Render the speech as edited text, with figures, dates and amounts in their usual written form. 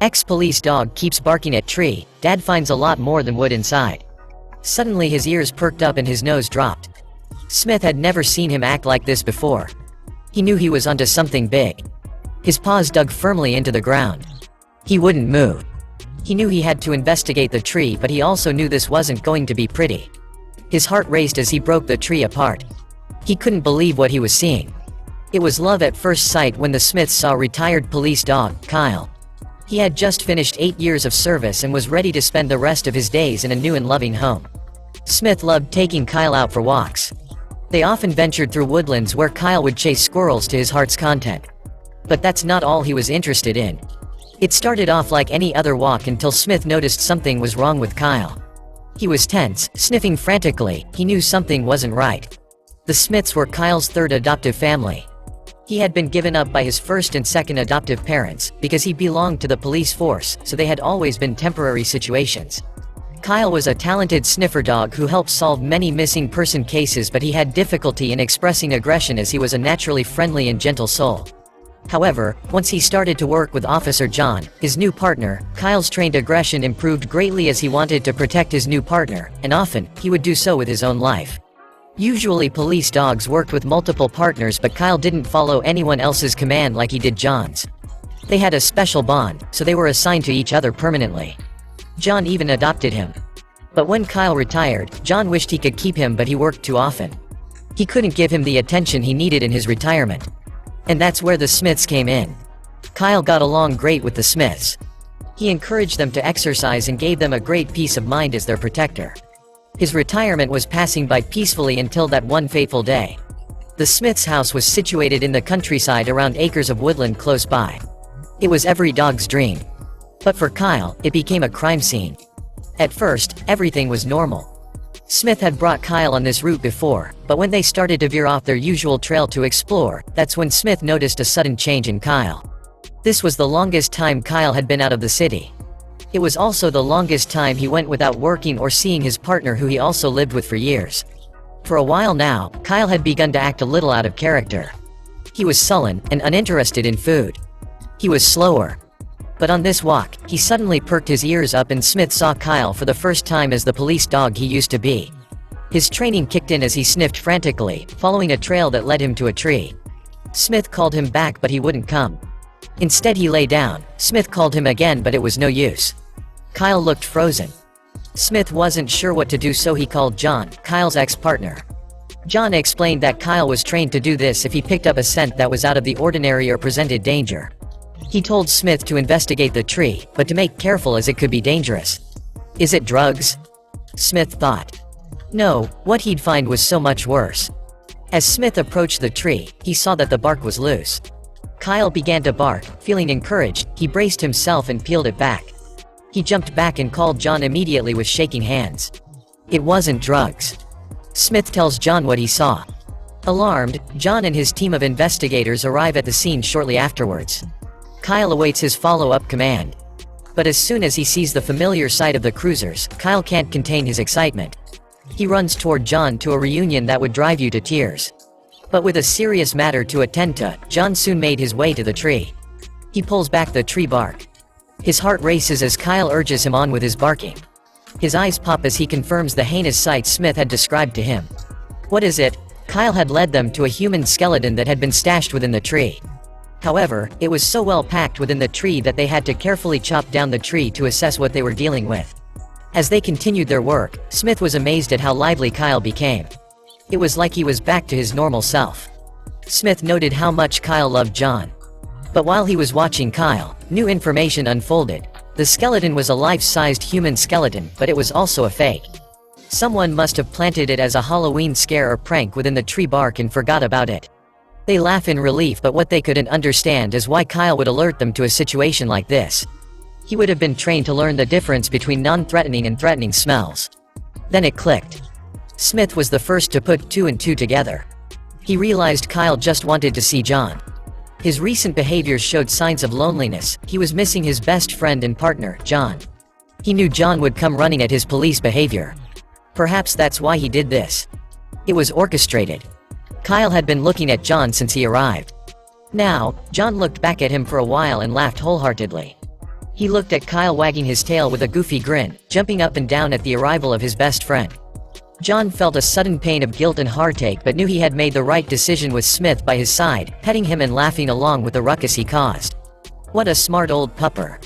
Ex-police dog keeps barking at tree. Dad finds a lot more than wood inside. Suddenly his ears perked up and his nose dropped. Smith had never seen him act like this before. He knew he was onto something big. His paws dug firmly into the ground. He wouldn't move. He knew he had to investigate the tree, but he also knew this wasn't going to be pretty. His heart raced as he broke the tree apart. He couldn't believe what he was seeing. It was love at first sight when the Smiths saw retired police dog, Kyle. He had just finished 8 years of service and was ready to spend the rest of his days in a new and loving home. Smith loved taking Kyle out for walks. They often ventured through woodlands where Kyle would chase squirrels to his heart's content. But that's not all he was interested in. It started off like any other walk until Smith noticed something was wrong with Kyle. He was tense, sniffing frantically. He knew something wasn't right. The Smiths were Kyle's third adoptive family. He had been given up by his first and second adoptive parents because he belonged to the police force, so they had always been temporary situations. Kyle was a talented sniffer dog who helped solve many missing person cases, but he had difficulty in expressing aggression as he was a naturally friendly and gentle soul. However, once he started to work with Officer John, his new partner, Kyle's trained aggression improved greatly as he wanted to protect his new partner, and often, he would do so with his own life. Usually police dogs worked with multiple partners, but Kyle didn't follow anyone else's command like he did John's. They had a special bond, so they were assigned to each other permanently. John even adopted him. But when Kyle retired, John wished he could keep him, but he worked too often. He couldn't give him the attention he needed in his retirement. And that's where the Smiths came in. Kyle got along great with the Smiths. He encouraged them to exercise and gave them a great peace of mind as their protector. His retirement was passing by peacefully until that one fateful day. The Smiths' house was situated in the countryside around acres of woodland close by. It was every dog's dream. But for Kyle, it became a crime scene. At first, everything was normal. Smith had brought Kyle on this route before, but when they started to veer off their usual trail to explore, that's when Smith noticed a sudden change in Kyle. This was the longest time Kyle had been out of the city. It was also the longest time he went without working or seeing his partner, who he also lived with for years. For a while now, Kyle had begun to act a little out of character. He was sullen and uninterested in food. He was slower. But on this walk, he suddenly perked his ears up and Smith saw Kyle for the first time as the police dog he used to be. His training kicked in as he sniffed frantically, following a trail that led him to a tree. Smith called him back, but he wouldn't come. Instead, he lay down. Smith called him again, but it was no use. Kyle looked frozen. Smith wasn't sure what to do, so he called John, Kyle's ex-partner. John explained that Kyle was trained to do this if he picked up a scent that was out of the ordinary or presented danger. He told Smith to investigate the tree, but to make careful as it could be dangerous. Is it drugs? Smith thought. No, what he'd find was so much worse. As Smith approached the tree, he saw that the bark was loose. Kyle began to bark. Feeling encouraged, he braced himself and peeled it back. He jumped back and called John immediately with shaking hands. It wasn't drugs. Smith tells John what he saw. Alarmed, John and his team of investigators arrive at the scene shortly afterwards. Kyle awaits his follow-up command. But as soon as he sees the familiar sight of the cruisers, Kyle can't contain his excitement. He runs toward John to a reunion that would drive you to tears. But with a serious matter to attend to, John soon made his way to the tree. He pulls back the tree bark. His heart races as Kyle urges him on with his barking. His eyes pop as he confirms the heinous sight Smith had described to him. What is it? Kyle had led them to a human skeleton that had been stashed within the tree. However, it was so well packed within the tree that they had to carefully chop down the tree to assess what they were dealing with. As they continued their work, Smith was amazed at how lively Kyle became. It was like he was back to his normal self. Smith noted how much Kyle loved John. But while he was watching Kyle, new information unfolded. The skeleton was a life-sized human skeleton, but it was also a fake. Someone must have planted it as a Halloween scare or prank within the tree bark and forgot about it. They laugh in relief, but what they couldn't understand is why Kyle would alert them to a situation like this. He would have been trained to learn the difference between non-threatening and threatening smells. Then it clicked. Smith was the first to put two and two together. He realized Kyle just wanted to see John. His recent behaviors showed signs of loneliness. He was missing his best friend and partner, John. He knew John would come running at his police behavior. Perhaps that's why he did this. It was orchestrated. Kyle had been looking at John since he arrived. Now, John looked back at him for a while and laughed wholeheartedly. He looked at Kyle wagging his tail with a goofy grin, jumping up and down at the arrival of his best friend. John felt a sudden pain of guilt and heartache but knew he had made the right decision with Smith by his side, petting him and laughing along with the ruckus he caused. What a smart old pupper.